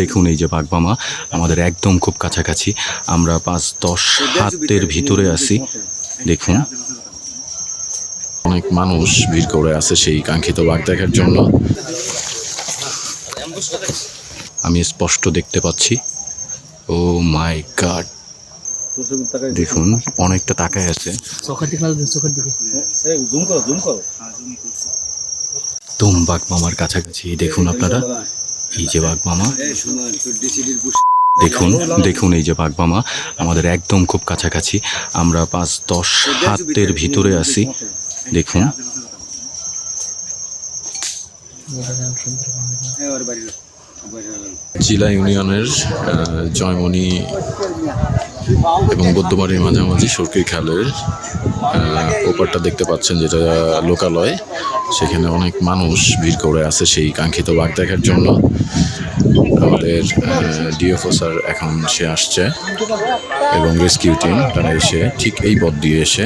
দেখুন এই যে বাঘমামা আমাদের একদম খুব কাছাকাছি, আমরা 5-10 হাতের ভিতরে আছি। দেখুন অনেক মানুষ ভিড় করে আছে সেই কাঙ্ক্ষিত বাঘ দেখার জন্য। আমি স্পষ্ট দেখতে পাচ্ছি। ও মাই গড, দেখুন অনেকটা তাকায় আছে। তুম বাঘমামার কাছাকাছি দেখুন আপনারা, এই যে বাঘমামা দেখুন, দেখুন এই যে বাঘমামা আমাদের একদম খুব কাছাকাছি, আমরা 5-10 হাতের ভিতরে আছি। দেখুন জিলা ইউনিয়নের জয়মনি এবং বৌদ্ধবাড়ির মাঝামাঝি সরকারি খালের ওপারটা দেখতে পাচ্ছেন, যেটা লোকালয়। সেখানে অনেক মানুষ ভিড় করে আছে সেই কাঙ্ক্ষিত বাঘ দেখার জন্য। আমাদের ডিএফও স্যার এখন সে আসছে এবং রেস্কিউ টিম তারা এসে ঠিক এই পথ দিয়ে এসে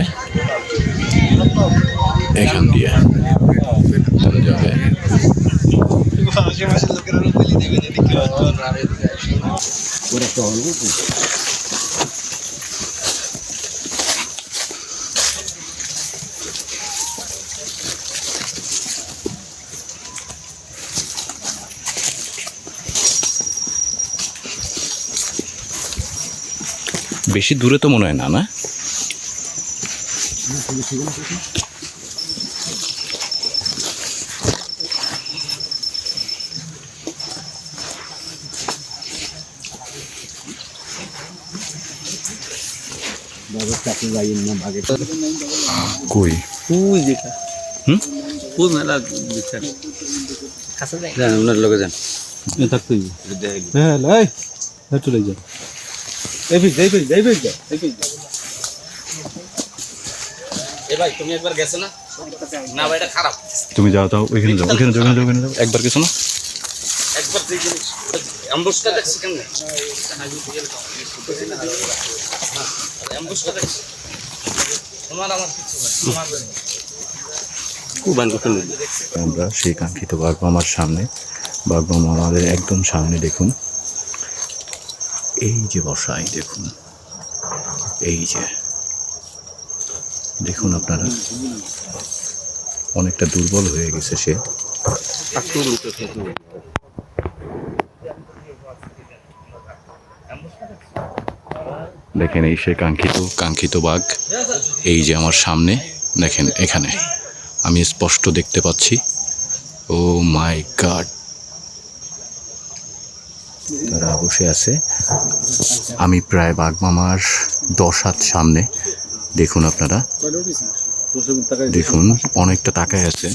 এখান দিয়ে তারা যাবে। বেশি দূরে তো মনে হয় না, না? কই আপনার লোকে যান চলে যান। তুমি একবার গেছো না? না ভাই এটা খারাপ। তুমি যাও, তাও ওইখানে যাও, ওইখানে যাও, ওইখানে যাও। একবার গেছো না? একবার যে জিনিস অ্যাম্বুশটা দেখছি কেমনে? অ্যাম্বুশটা দেখছি তোমার আমার কিছু না, আমরা সেই কাঙ্ক্ষিত বাঘমামার সামনে, বাঘমামা আমাদের একদম সামনে। দেখুন এই যে বসাই, দেখুন এই যে দেখুন আপনারা, অনেকটা দুর্বল হয়ে গেছে সে। দেখেন এই সে কাঙ্ক্ষিত বাঘ, এই যে আমার সামনে দেখেন, এখানে আমি স্পষ্ট দেখতে পাচ্ছি। ও মাই গড, তারা বসে আছে। আমি প্রায় বাঘমামার 10 হাত সামনে। দেখুন আপনারা, দেখুন অনেকটা তাকায় আছে।